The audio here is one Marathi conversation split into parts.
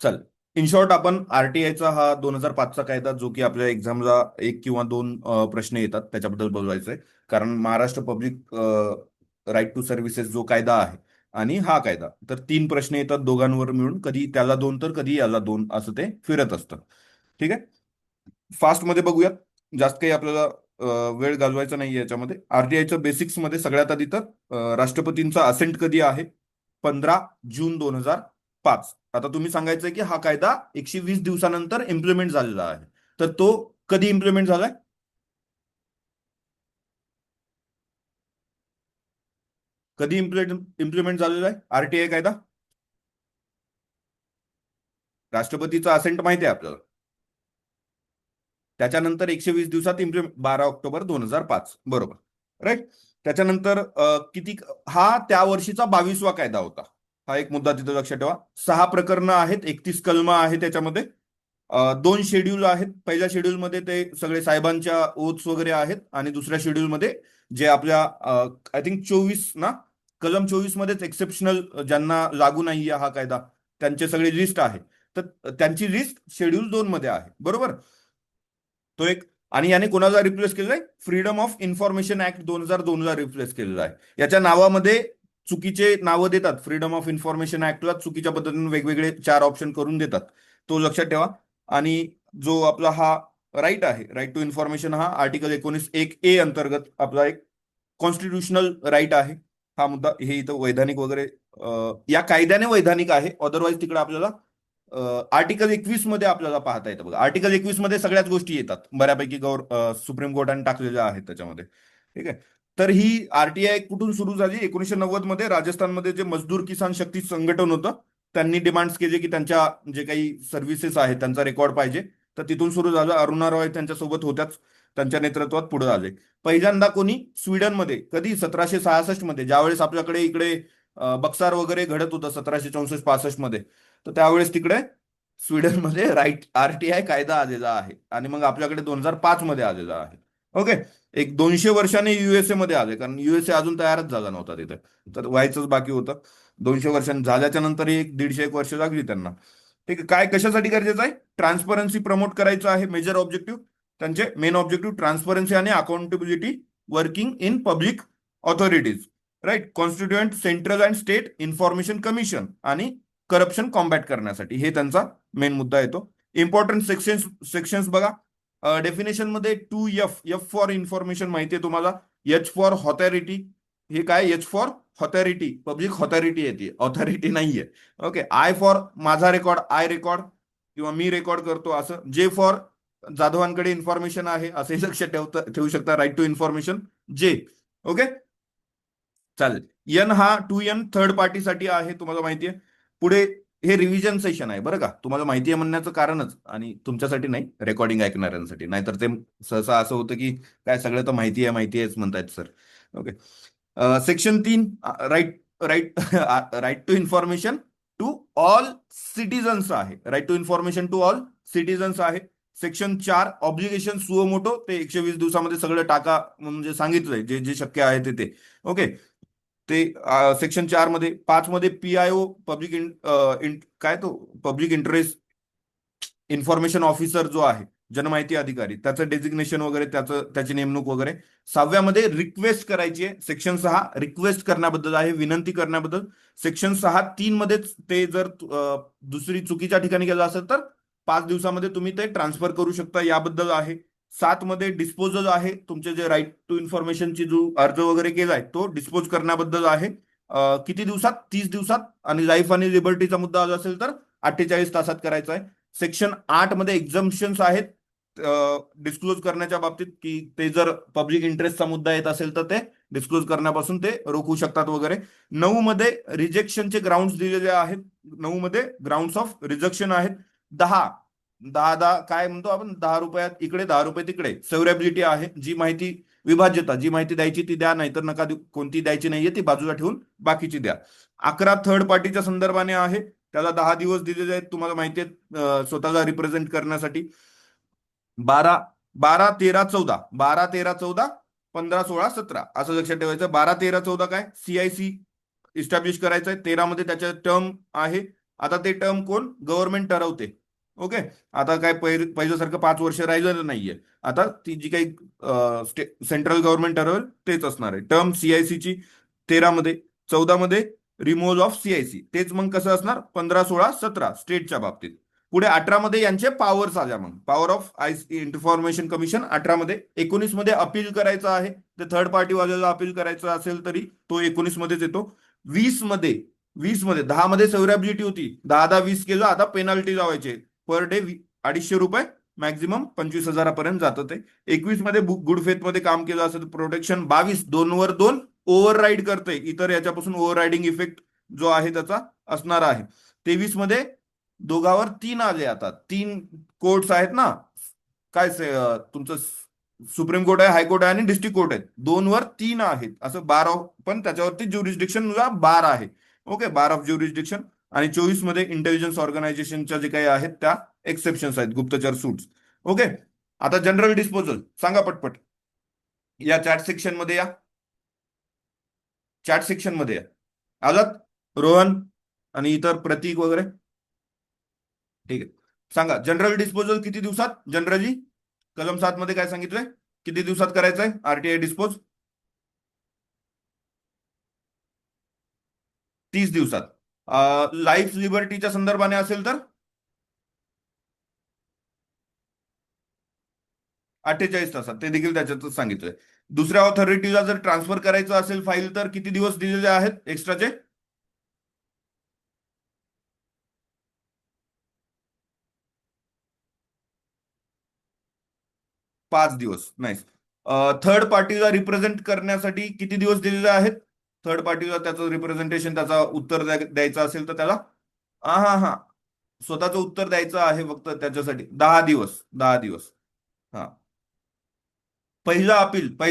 चल. इन शॉर्ट, आपण आरटीआयचा हा 2005चा कायदा, जो की आपल्या एक्झामला एक किंवा दोन प्रश्न येतात, त्याच्याबद्दल बोलवायचंय. कारण Maharashtra public right to services जो कायदा आहे आणि हा कायदा, तर तीन प्रश्न येतात दोघांवर मिळून, कधी त्याला दोन तर कधी याला दोन, असं ते फिरत असतं. ठीक आहे. फास्ट मध्ये बघूयात. जास्त काही आपल्याला वेळ घालवायचा नाही याच्यामध्ये. आरटीआयच्या बेसिक्स मध्ये सगळ्यात आधी तर राष्ट्रपतींचा असेंट कधी आहे? 15 जून 2005. आता तुम्ही सांगायचंय की हा कायदा 120 दिवसानंतर इम्प्लिमेंट झालेला आहे. तर तो कधी इम्प्लिमेंट झालाय? कधी इम्प्लिमेंट झालेला आहे आरटीआय कायदा? राष्ट्रपतीचा असेंट माहिती आहे आपल्याला. त्याच्यानंतर 120 दिवसात इम्प्लिमेंट, 12 ऑक्टोबर 2005, बरोबर. राईट. त्याच्यानंतर किती, हा त्या वर्षीचा 22वा कायदा होता. हा एक मुद्दा तिथे लक्षात ठेवा. 6 प्रकरणं आहेत, 31 कलमं आहेत त्याच्यामध्ये. दोन शेड्यूल आहेत. पहिल्या शेड्यूल मध्ये ते सगळे साहेबांच्या ओथ्स वगैरे आहेत, आणि दुसऱ्या शेड्यूल मध्ये जे आपल्या आय थिंक 24 ना, कलम 24 मध्येच एक्सेप्शनल ज्यांना लागू नाहीये हा कायदा, त्यांचे सगळे लिस्ट आहे. तर त्यांची लिस्ट शेड्यूल 2 मध्ये आहे, बरोबर. तो एक. आणि याने कोणाला रिप्लेस केलेला आहे? फ्रीडम ऑफ इन्फॉर्मेशन ऍक्ट 2002ला रिप्लेस केलेला आहे. याच्या नावामध्ये चुकीचे नावं देतात. फ्रीडम ऑफ इन्फॉर्मेशन ऍक्टला चुकीच्या पद्धतीने वेगवेगळे 4 ऑप्शन करून देतात. तो लक्षात ठेवा. आणि जो आपला हा राईट आहे, राईट टू इन्फॉर्मेशन, हा आर्टिकल 19(1)(a) अंतर्गत आपला एक कॉन्स्टिट्युशनल राईट आहे. हा मुद्दा, हे इथं वैधानिक वगैरे या कायद्याने वैधानिक आहे. अदरवाईज तिकडे आपल्याला आर्टिकल 21 मध्ये आपल्याला पाहता येतं बघा. आर्टिकल 21 मध्ये सगळ्याच गोष्टी येतात बऱ्यापैकी, सुप्रीम कोर्टाने टाकलेल्या आहेत त्याच्यामध्ये. ठीक आहे. तर ही आरटीआय कुठून सुरू झाली? 1990 मध्ये राजस्थानमध्ये जे मजदूर किसान शक्ती संघटन होतं, त्यांनी डिमांड्स केले की त्यांच्या जे काही सर्व्हिसेस आहेत त्यांचा रेकॉर्ड पाहिजे. तर तिथून सुरू झालं. अरुणा रॉय त्यांच्यासोबत होत्याच, त्यांच्या नेतृत्वात पुढे आले. पहिल्यांदा कोणी? स्वीडनमध्ये. कधी? 1766 मध्ये, ज्यावेळेस आपल्याकडे इकडे बक्सार वगैरे घडत होतं 1764-65 मध्ये. तर त्यावेळेस तिकडे स्वीडनमध्ये राईट आरटीआय कायदा आलेला आहे. आणि मग आपल्याकडे 2005 मध्ये आलेला आहे. ओके. एक 200 वर्षाने युएसए मध्ये आले, कारण युएसए अजून तयारच झाला नव्हता तिथे. तर व्हायचंच बाकी होतं. 200 वर्षांनी झाल्याच्या नंतर एक 150-1 वर्ष लागली त्यांना. ठीक आहे. काय कशासाठी गरजेचं आहे? ट्रान्सपरन्सी प्रमोट करायचं आहे. मेजर ऑब्जेक्टिव्ह त्यांचे, मेन ऑब्जेक्टिव्ह ट्रान्सपरन्सी आणि accountability working in public authorities. Right. Constituent central and state information commission आणि करप्शन कॉम्बॅट करण्यासाठी, हे त्यांचा मेन मुद्दा येतो. इम्पॉर्टंट सेक्शन्स बघा. डेफिनेशन मध्ये 2F, एफ फॉर इन्फॉर्मेशन माहितीये तुम्हाला. H for authority. हे काय? H for authority, public authority येते, ऑथॉरिटी नाहीये. ओके. आय फॉर माझा रेकॉर्ड, आय रेकॉर्ड किंवा मी रेकॉर्ड करतो असं. जे फॉर जाधवांकडे इन्फॉर्मेशन आहे, असे लक्षात ठेवू शकता. राईट टू इन्फॉर्मेशन, जे. ओके. चालेल. एन, हा 2N थर्ड पार्टीसाठी आहे, तुम्हाला माहितीये. पुढे हे रिव्हिजन सेशन आहे बरं का, तुम्हाला माहिती आहे म्हणण्याचं कारणच, आणि तुमच्यासाठी नाही, रेकॉर्डिंग ऐकणाऱ्यांसाठी. नाहीतर ते सहसा असं होतं की काय सगळं तर माहिती आहे, माहिती आहेच म्हणतायत sir. Okay. Section 3, right right right to information to all citizens आहे. Right to information to all citizens आहे. सेक्शन 4, ऑब्लिगेशन सुओमोटो, ते 120 दिवसामध्ये सगळं टाका म्हणजे सांगितलंय, जे जे शक्य आहे ते. ओके. ते सेक्शन 4 मध्ये. 5 मध्ये पीआयओ, काय तो पब्लिक इंटरेस्ट इन्फॉर्मेशन ऑफिसर जो आहे, जनमाहिती अधिकारी, त्याचं डेजिग्नेशन वगैरे, त्याची नेमणूक वगैरे. 6व्या मध्ये रिक्वेस्ट करायची आहे. सेक्शन 6 रिक्वेस्ट करण्याबद्दल आहे, विनंती करण्याबद्दल. सेक्शन 6(3) मध्येच ते जर दुसरी चुकीच्या ठिकाणी गेलं असेल तर 5 दिवसामध्ये तुम्ही ते ट्रान्सफर करू शकता, याबद्दल आहे. 7 मध्ये डिस्पोजल आहे. तुमचे जे राईट टू इन्फॉर्मेशनची जो अर्ज वगैरे केलाय तो डिस्पोज करण्याबद्दल आहे. किती दिवसात? 30 दिवसात. आणि लाईफ आणि लिबर्टीचा मुद्दा आला असेल तर 48 तासात करायचा आहे. सेक्शन 8 मध्ये एक्झम्पन्स आहेत डिस्क्लोज करण्याच्या बाबतीत, की ते जर पब्लिक इंटरेस्टचा मुद्दा येत असेल तर ते डिस्क्लोज करण्यापासून ते रोखू शकतात वगैरे. 9 मध्ये रिजेक्शनचे ग्राउंड्स दिलेले आहेत. 9 मध्ये ग्राउंड्स ऑफ रिजेक्शन आहेत. 10 10 10 काय म्हणतो आपण, 10 रुपयात इकडे 10 रुपये तिकडे. सेव्हरेबिलिटी आहे. जी माहिती, विभाज्यता, जी माहिती द्यायची ती द्या, नाहीतर नका देऊ. कोणती द्यायची नाहीये ती बाजूला ठेवून बाकीची द्या. 11 थर्ड पार्टीच्या संदर्भाने आहे. त्याला 10 दिवस दिलेले आहेत, तुम्हाला माहिती आहे, स्वतःला रिप्रेझेंट करण्यासाठी. 12 12 13 14, 12 13 14, 15 16 17 असं लक्षात ठेवायचं. 12 13 14 काय? CIC इस्टॅब्लिश करायचं आहे. 13 मध्ये त्याच्या टर्म आहे. आता ते टर्म कोण गव्हर्नमेंट ठरवते. ओके. आता काय पहिल्यासारखं 5 वर्ष राहिलेलं नाहीये. आता ती जी काही सेंट्रल गव्हर्नमेंट ठरवेल तेच असणार आहे. टर्म सीआयसीची 13 मध्ये, 14 मध्ये रिमूव्हल ऑफ सीआयसी, तेच मग कसं असणार 15, 16, 17 स्टेटच्या बाबतीत. पुढे 18 मध्ये यांचे पॉवर्स आल्या, मग पॉवर ऑफ इन्फॉर्मेशन कमिशन 18 मध्ये. 19 मध्ये अपील करायचं आहे, तर थर्ड पार्टी वाल्याला अपील करायचं असेल तरी तो 19 मध्येच येतो. 20 मध्ये, 20 मध्ये 10 मध्ये सेव्हरॅबिलिटी होती, 10-10, 20 केलं, आता पेनल्टी लावायचे पर डे 250 रुपये, मॅक्झिमम 25,000 जातं ते. 21 मध्ये गुड फेथ मध्ये काम केलं असेल तर प्रोटेक्शन. 22 2 वर 2 ओव्हर राईड करते, इतर याच्यापासून ओव्हर रायडिंग इफेक्ट जो आहे त्याचा असणार आहे. 23 मध्ये दोघावर 3 आले, आता 3 कोर्ट्स आहेत ना, काय तुमचं सुप्रीम कोर्ट आहे, हायकोर्ट आहे आणि डिस्ट्रिक्ट कोर्ट आहे. 2 वर 3 आहेत, असं 12, पण त्याच्यावरती ज्युरिस्डिक्शन 12 आहे. Okay, 12 of jurisdiction. आणि 24 मध्ये इंटेलिजन्स ऑर्गनायझेशनच्या जे काही आहेत त्या एक्सेप्शन्स आहेत, गुप्तचर सूट्स. ओके. आता जनरल डिस्पोजल सांगा पटपट, या चॅट सेक्शन मध्ये या, चॅट सेक्शन मध्ये या. आलात रोहन आणि इतर प्रतीक वगैरे? ठीक आहे. सांगा जनरल डिस्पोजल किती दिवसात जनरली, कलम 7 मध्ये काय सांगितलंय, किती दिवसात करायचं आहे आरटीआय डिस्पोज? 30 दिवसात. लाईफ लिबर्टीच्या संदर्भाने असेल तर 48 तासात, ते देखील त्याच्यातच सांगितलंय. दुसऱ्या ऑथॉरिटीला जर ट्रान्सफर करायचं असेल फाईल तर किती दिवस दिलेले आहेत एक्स्ट्राचे? 5 दिवस. नाही. थर्ड पार्टीला रिप्रेझेंट करण्यासाठी किती दिवस दिलेले आहेत? थर्ड पार्टीला त्याचं रिप्रेझेंटेशन, त्याचा उत्तर द्यायचं असेल तर त्याला, हा हा हा, स्वतःचं उत्तर द्यायचं आहे फक्त त्याच्यासाठी 10 दिवस, 10 दिवस. हा. पहिलं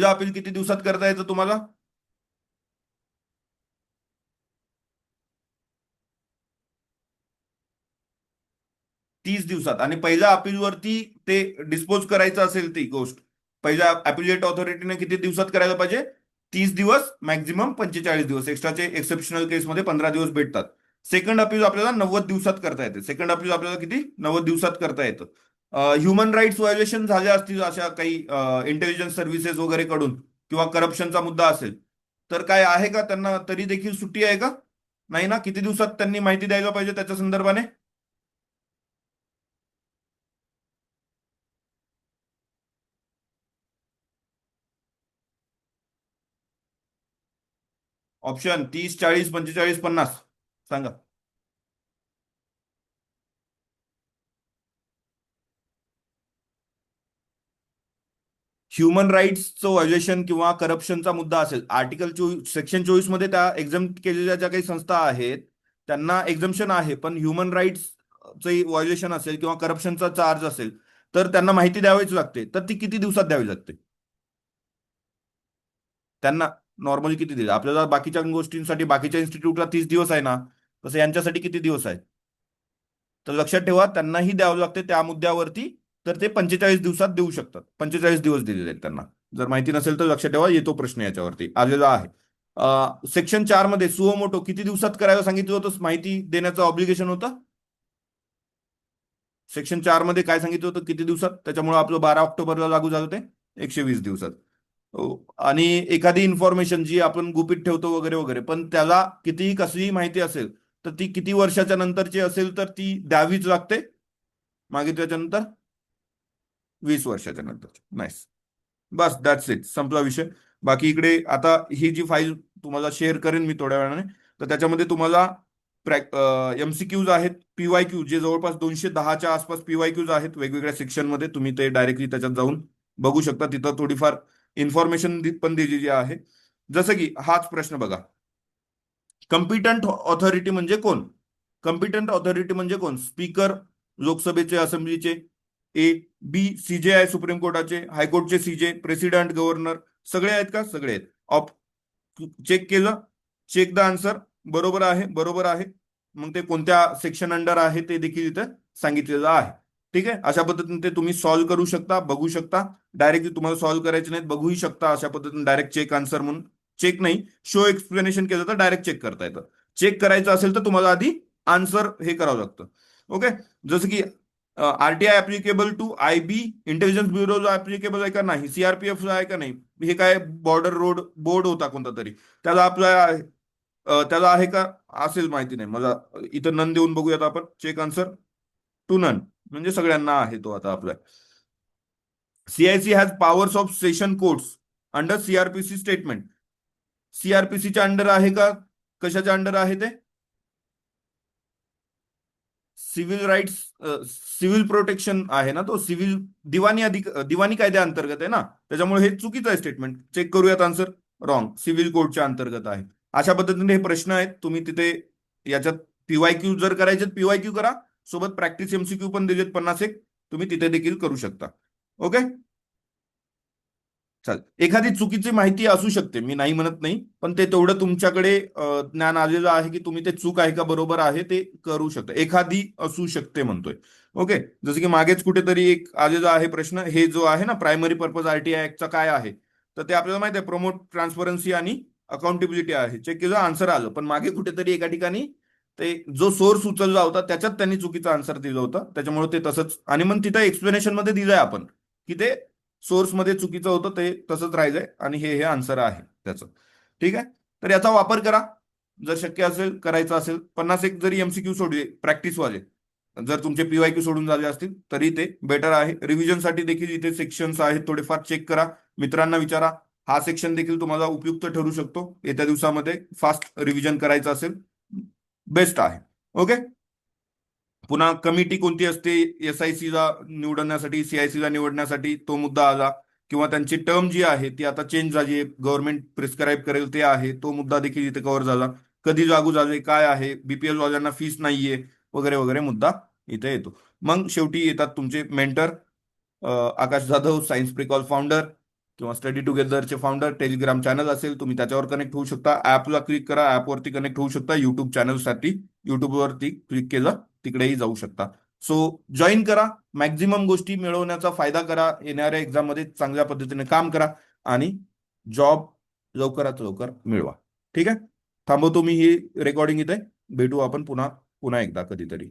अपील किती दिवसात करता येतं तुम्हाला? 30 दिवसात. आणि पहिल्या अपीलवरती ते डिस्पोज करायचं असेल ती गोष्ट, पहिल्या अपिलेट ऑथॉरिटीने किती दिवसात करायला पाहिजे? 30 दिवस, मॅक्झिमम 45 दिवस. एक्स्ट्राचे एक्सेप्शनल केसमध्ये 15 दिवस भेटतात. सेकंड अपील आपल्याला 90 दिवसात करता येते. सेकंड अपील आपल्याला किती 90 दिवसात करता येतं. ह्युमन राईट्स व्हायोलेशन झाले असतील अशा काही इंटेलिजन्स सर्व्हिसेस वगैरे कडून, किंवा करप्शनचा मुद्दा असेल तर काय आहे का त्यांना तरी देखील सुट्टी आहे का? नाही ना? किती दिवसात त्यांनी माहिती द्यायला पाहिजे त्याच्या संदर्भाने? ऑप्शन 30, 40, 45, 50 सांगा. ह्युमन राईट्सचं व्हायोलेशन किंवा करप्शनचा मुद्दा असेल, सेक्शन 24 मध्ये त्या एक्झाम केलेल्या ज्या काही संस्था आहेत त्यांना एक्झम्पशन आहे, पण ह्युमन राईट्सचे व्हायोलेशन असेल किंवा करप्शनचा चार्ज असेल तर त्यांना माहिती द्यावीच लागते. तर ती किती दिवसात द्यावी लागते त्यांना? नॉर्मली किती दिवस? आपल्याला बाकीच्या गोष्टींसाठी बाकीच्या इन्स्टिट्यूटला 30 दिवस आहे ना, तसं यांच्यासाठी किती दिवस आहे? तर लक्षात ठेवा, त्यांनाही द्यावं लागते त्या मुद्द्यावरती. तर ते 45 दिवसात देऊ शकतात. 45 दिवस दिलेले आहेत त्यांना. जर माहिती नसेल तर लक्षात ठेवा, येतो प्रश्न याच्यावरती आलेला आहे. सेक्शन 4 मध्ये सुओमोटो किती दिवसात करायला सांगितलं होतं, माहिती देण्याचं ऑब्लिगेशन होतं? सेक्शन 4 मध्ये काय सांगितलं होतं किती दिवसात? त्याच्यामुळे आपलं 12 ऑक्टोबरला लागू झालं ते 120 दिवसात. हो. आणि एखादी इन्फॉर्मेशन जी आपण गुपित ठेवतो वगैरे वगैरे, पण त्याला कितीही कसलीही माहिती असेल तर ती किती वर्षाच्या नंतरची असेल तर ती द्यावीच लागते मागितल्याच्या नंतर? 20 वर्षाच्या नंतर. नाईस. बस दॅट्स इट, संपला विषय. बाकी इकडे आता ही जी फाईल तुम्हाला शेअर करेन मी थोड्या वेळाने, तर त्याच्यामध्ये तुम्हाला एमसीक्यूज आहेत, पीवायक्यू जे जवळपास 210च्या आसपास पीवायक्यूज आहेत वेगवेगळ्या सेक्शनमध्ये. तुम्ही ते डायरेक्टली त्याच्यात जाऊन बघू शकता, तिथं थोडीफार इन्फॉर्मेशन पण दिलेली आहे. जसं की हाच प्रश्न बघा, कम्पिटंट ऑथॉरिटी म्हणजे कोण? कम्पिटंट ऑथॉरिटी म्हणजे कोण? स्पीकर लोकसभेचे, असेंब्लीचे, ए, बी सीजे आहे सुप्रीम कोर्टाचे, हायकोर्टचे सीजे, प्रेसिडेंट, गव्हर्नर, सगळे आहेत का? सगळे आहेत. ऑप चेक केलं, चेक द आन्सर, बरोबर आहे, बरोबर आहे. मग ते कोणत्या सेक्शन अंडर आहे ते देखील इथं सांगितलेलं आहे. ठीक आहे. अशा पद्धतीने ते तुम्ही सॉल्व्ह करू शकता, बघू शकता. डायरेक्टली तुम्हाला सॉल्व्ह करायचे नाहीत, बघूही शकता अशा पद्धतीने डायरेक्ट चेक आन्सर म्हणून. चेक नाही, शो एक्सप्लेनेशन केलं तर डायरेक्ट चेक करता येतं. चेक करायचं असेल तर तुम्हाला आधी आन्सर हे करावं लागतं. ओके. जसं की RTI applicable to IB, intelligence bureau applicable आहे का नाही, सीआरपीएफ आहे का नाही, हे काय बॉर्डर रोड बोर्ड होता कोणता तरी, त्याला आपला त्याला आहे का, असेल माहिती नाही मला. इथं नन देऊन बघूयात आपण. चेक आन्सर टू नन, म्हणजे सगळ्यांना आहे तो आता आपला. CIC has powers of session courts under CrPC statement. सीआरपीसीच्या अंडर आहे का, कशाच्या अंडर आहे ते? सिव्हिल राईट्स, सिव्हिल प्रोटेक्शन आहे ना तो, सिव्हिल दिवाणी कायद्याअंतर्गत आहे ना, त्याच्यामुळे हे चुकीचं आहे स्टेटमेंट. चेक करूयात आन्सर. रॉंग, सिव्हिल कोडच्या अंतर्गत आहे. अशा पद्धतीने हे प्रश्न आहेत. तुम्ही तिथे याच्यात पीवायक्यू जर करायचे पीवायक्यू करा, सोबत प्रॅक्टिस एमसीक्यू पण दिलेत 50 एक, तुम्ही तिथे देखील करू शकता. ओके. चालेल. एखादी चुकीची माहिती असू शकते, मी नाही म्हणत नाही, पण ते तेवढं तुमच्याकडे ज्ञान आलेलं आहे की तुम्ही ते चूक आहे का बरोबर आहे ते करू शकता. एखादी असू शकते म्हणतोय. ओके. जसं की मागेच कुठेतरी एक आलेला आहे प्रश्न, हे जो आहे ना प्रायमरी पर्पज आरटीआय ऍक्टचा काय आहे, तर ते आपल्याला माहिती आहे, प्रमोट ट्रान्सपरन्सी आणि अकाउंटेबिलिटी आहे. चेक केलं, आन्सर आलं. पण मागे कुठेतरी एका ठिकाणी ते जो सोर्स उचलला होता त्याच्यात त्यांनी चुकीचं आन्सर दिलं होतं, त्याच्यामुळे ते तसंच. आणि मग तिथं एक्सप्लेनेशन मध्ये दिलंय आपण की ते सोर्स मध्ये चुकीचं होतं, ते तसंच राहिलंय आणि हे आन्सर आहे त्याचं. ठीक आहे. तर याचा वापर करा जर शक्य असेल, करायचं असेल. 50 एक जरी एमसीक्यू सोडले प्रॅक्टिसवाले, जर तुमचे पीवायक्यू सोडून झाले असतील तरी ते बेटर आहे. रिव्हिजनसाठी देखील इथे सेक्शन्स आहेत, थोडेफार चेक करा, मित्रांना विचारा. हा सेक्शन देखील तुम्हाला उपयुक्त ठरू शकतो येत्या दिवसामध्ये फास्ट रिव्हिजन करायचं असेल, बेस्ट आहे. ओके. पुन्हा कमिटी कोणती असते एसआयसीला निवडण्यासाठी, सीआयसीला निवडण्यासाठी, तो मुद्दा आला. किंवा त्यांची टर्म जी आहे ती आता चेंज झाली आहे, गव्हर्नमेंट प्रिस्क्राईब करेल ते आहे, तो मुद्दा देखील इथे कव्हर झाला. कधी लागू झाले, काय आहे, बीपीएल वाल्यांना फीस नाहीये, वगैरे वगैरे मुद्दा इथे येतो. मग शेवटी येतात तुमचे मेंटर, आकाश जाधव, सायन्स प्रिकॉल फाउंडर किंवा स्टडी टुगेदरचे फाउंडर. टेलिग्राम चॅनल असेल, तुम्ही त्याच्यावर कनेक्ट होऊ शकता. ऍपला क्लिक करा, ऍपवरती कनेक्ट होऊ शकता. युट्यूब चॅनलसाठी युट्यूबवरती क्लिक केलं, तिकडेही जाऊ शकता. सो जॉईन करा, मॅक्झिमम गोष्टी मिळवण्याचा फायदा करा, येणाऱ्या एक्झाम मध्ये चांगल्या पद्धतीने काम करा आणि जॉब लवकरात लवकर मिळवा. ठीक आहे. थांबवतो मी ही रेकॉर्डिंग इथे. भेटू आपण पुन्हा पुन्हा एकदा कधीतरी.